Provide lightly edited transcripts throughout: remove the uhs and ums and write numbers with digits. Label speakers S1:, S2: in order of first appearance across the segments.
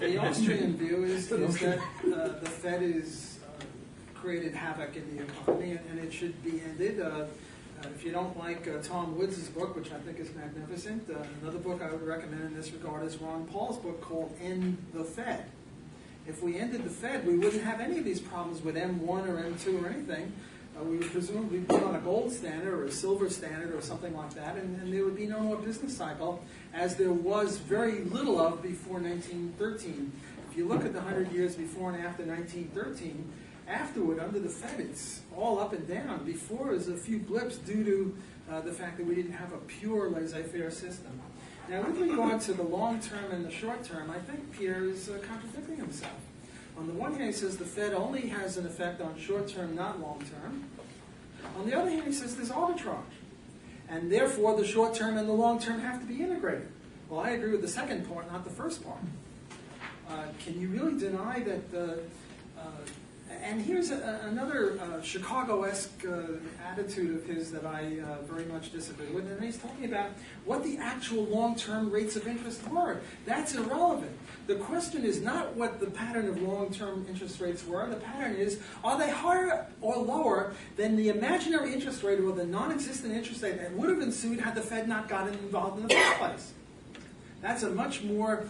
S1: The Austrian view is that the Fed is created havoc in the economy, and it should be ended. If you don't like Tom Woods' book, which I think is magnificent, another book I would recommend in this regard is Ron Paul's book called End the Fed. If we ended the Fed, we wouldn't have any of these problems with M1 or M2 or anything. We would presumably be on a gold standard or a silver standard or something like that, and there would be no more business cycle, as there was very little of before 1913. If you look at the 100 years before and after 1913, afterward, under the Fed, it's all up and down. Before, there's a few blips due to the fact that we didn't have a pure laissez-faire system. Now, with regard to the long term and the short term, I think Pierre is contradicting himself. On the one hand, he says the Fed only has an effect on short term, not long term. On the other hand, he says there's arbitrage. And therefore, the short term and the long term have to be integrated. Well, I agree with the second part, not the first part. Can you really deny that and here's another Chicago-esque attitude of his that I very much disagree with, and he's talking about what the actual long-term rates of interest were. That's irrelevant. The question is not what the pattern of long-term interest rates were. The pattern is, are they higher or lower than the imaginary interest rate or the non-existent interest rate that would have ensued had the Fed not gotten involved in the first place? That's a much more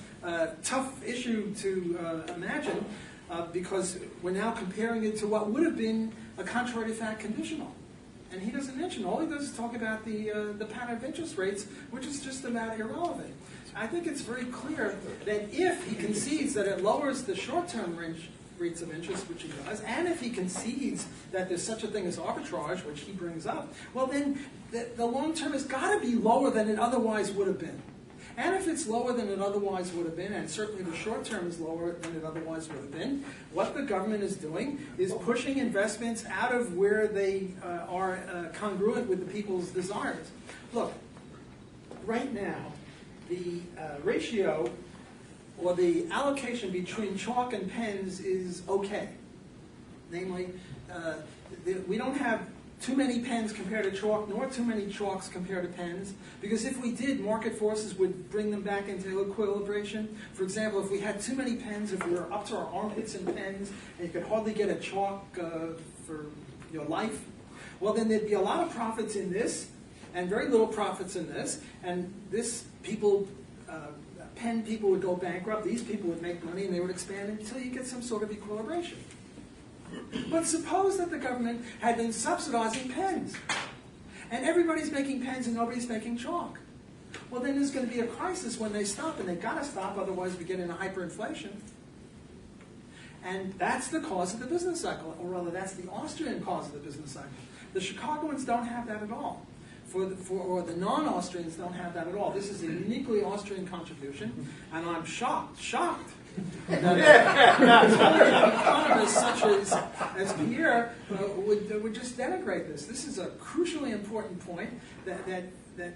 S1: tough issue to imagine. Because we're now comparing it to what would have been a contrary to fact conditional. And he doesn't mention, all he does is talk about the pattern of interest rates, which is just about irrelevant. I think it's very clear that if he concedes that it lowers the short-term rates of interest, which he does, and if he concedes that there's such a thing as arbitrage, which he brings up, well then the long-term has got to be lower than it otherwise would have been. And if it's lower than it otherwise would have been, and certainly the short term is lower than it otherwise would have been, what the government is doing is pushing investments out of where they are congruent with the people's desires. Look, right now, the ratio or the allocation between chalk and pens is okay. Namely, we don't have too many pens compared to chalk, nor too many chalks compared to pens, because if we did, market forces would bring them back into equilibration. For example, if we had too many pens, if we were up to our armpits in pens, and you could hardly get a chalk for your life, well then there'd be a lot of profits in this, and very little profits in this, and this people, pen people would go bankrupt, these people would make money, and they would expand until you get some sort of equilibration. But suppose that the government had been subsidizing pens, and everybody's making pens and nobody's making chalk. Well, then there's going to be a crisis when they stop, and they've got to stop, otherwise we get into hyperinflation. And that's the cause of the business cycle, or rather that's the Austrian cause of the business cycle. The Chicagoans don't have that at all. Or the non-Austrians don't have that at all. This is a uniquely Austrian contribution, and I'm shocked that economists such as Pierre would just denigrate this. This is a crucially important point that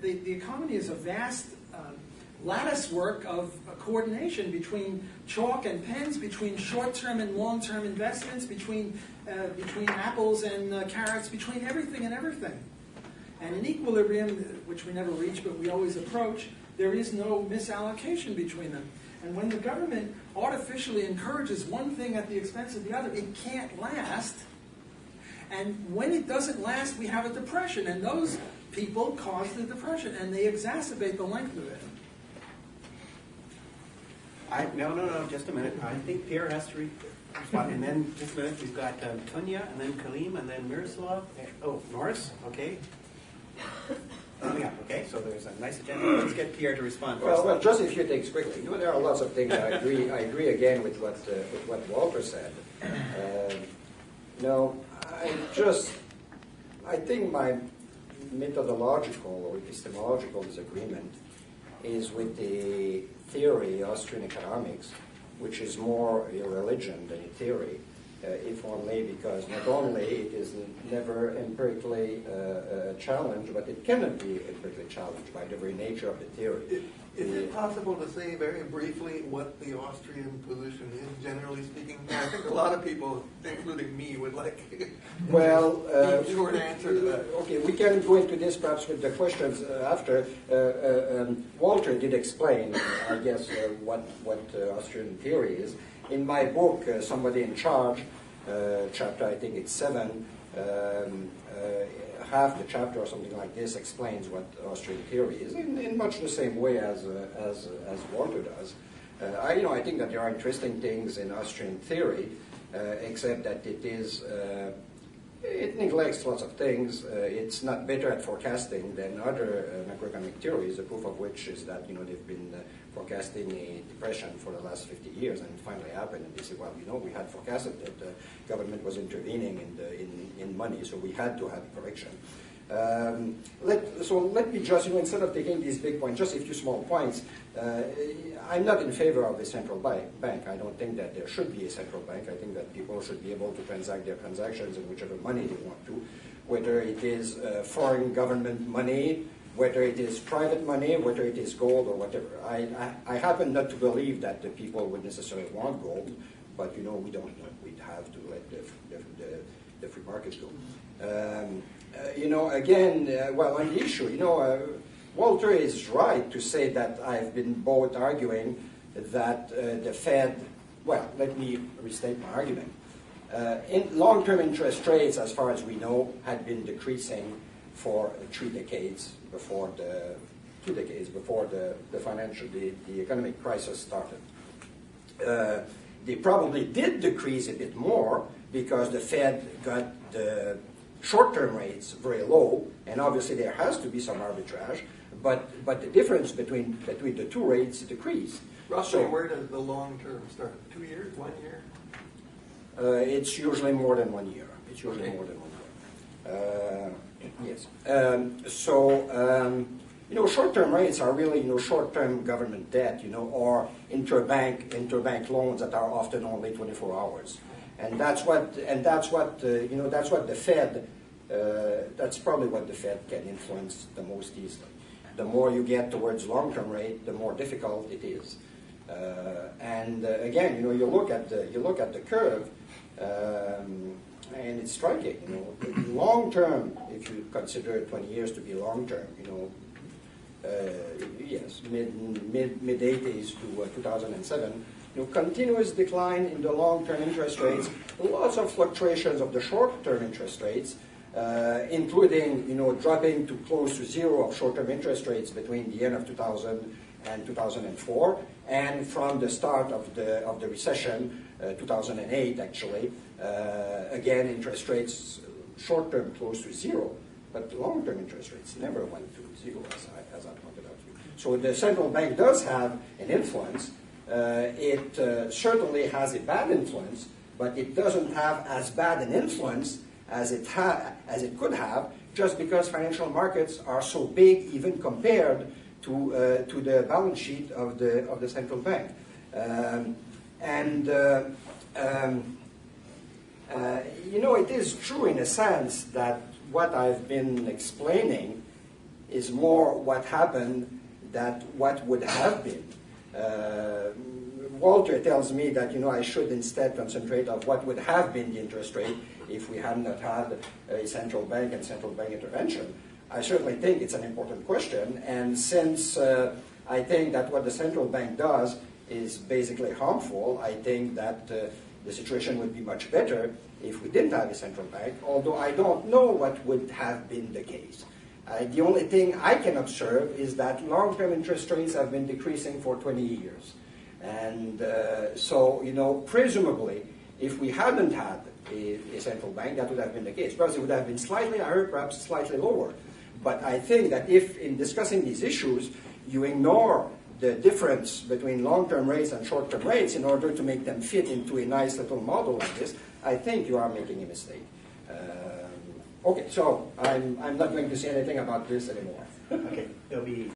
S1: the economy is a vast lattice work of coordination between chalk and pens, between short-term and long-term investments, between apples and carrots, between everything and everything. And in equilibrium, which we never reach but we always approach, there is no misallocation between them. And when the government artificially encourages one thing at the expense of the other, it can't last. And when it doesn't last, we have a depression. And those people cause the depression, and they exacerbate the length of it.
S2: No, just a minute. I think Pierre has to respond. And then, just a minute, we've got Tunya, and then Kaleem, and then Miroslav. Oh, Norris, okay. Okay, so there's a nice agenda. Let's get Pierre to respond first.
S3: Well, just a few things quickly. There are lots of things I agree again with what Walter said. I think my methodological or epistemological disagreement is with the theory, Austrian economics, which is more a religion than a theory, if only because not only it is never empirically challenged, but it cannot be empirically challenged by the very nature of the theory.
S4: Is it possible to say very briefly what the Austrian position is, generally speaking? I think a lot of people, including me, would like
S3: Well,
S4: a short answer to that.
S3: okay, we can go into this perhaps with the questions after. Walter did explain, I guess, what Austrian theory is. In my book, Somebody in Charge, chapter, I think it's 7, half the chapter or something like this explains what Austrian theory is in much the same way as Walter does. I think that there are interesting things in Austrian theory, except that it neglects lots of things. It's not better at forecasting than other macroeconomic theories, the proof of which is that they've been forecasting a depression for the last 50 years, and it finally happened. And they say, well, we had forecasted that the government was intervening in money, so we had to have a correction. Let me just, instead of taking these big points, just a few small points. I'm not in favor of a central bank. I don't think that there should be a central bank. I think that people should be able to transact their transactions in whichever money they want to, whether it is foreign government money, whether it is private money, whether it is gold or whatever. I happen not to believe that the people would necessarily want gold, but we don't know. We'd have to let the free markets go. On the issue, Walter is right to say that I've been both arguing that the Fed, well, let me restate my argument. In long-term interest rates, as far as we know, had been decreasing for 2 decades before the economic crisis started. They probably did decrease a bit more because the Fed got the short-term rates very low, and obviously there has to be some arbitrage, but the difference between the two rates decreased.
S4: Roughly, where does the long term start? 2 years, 1 year?
S3: It's usually more than 1 year. Yes. Short-term rates are really, short-term government debt, or interbank loans that are often only 24 hours. And that's what the Fed, that's probably what the Fed can influence the most easily. The more you get towards long-term rate, the more difficult it is. Again, you look at the curve, and it's striking. Long term, if you consider 20 years to be long term, yes, mid 80s to 2007, continuous decline in the long term interest rates, lots of fluctuations of the short term interest rates, including dropping to close to zero of short term interest rates between the end of 2000 and 2004, and from the start of the recession, 2008 actually. Again, interest rates short-term close to zero, but long-term interest rates never went to zero, as I pointed out to you. So the central bank does have an influence. It certainly has a bad influence, but it doesn't have as bad an influence as it could have, just because financial markets are so big, even compared to the balance sheet of the central bank. It is true in a sense that what I've been explaining is more what happened than what would have been. Walter tells me that I should instead concentrate on what would have been the interest rate if we had not had a central bank and central bank intervention. I certainly think it's an important question, and since I think that what the central bank does is basically harmful, I think that the situation would be much better if we didn't have a central bank, although I don't know what would have been the case. The only thing I can observe is that long-term interest rates have been decreasing for 20 years. And presumably, if we hadn't had a central bank, that would have been the case. Perhaps it would have been slightly higher, perhaps slightly lower. But I think that if, in discussing these issues, you ignore the difference between long-term rates and short-term rates in order to make them fit into a nice little model like this, I think you are making a mistake. Okay, so I'm not going to say anything about this anymore.
S2: Okay, there'll be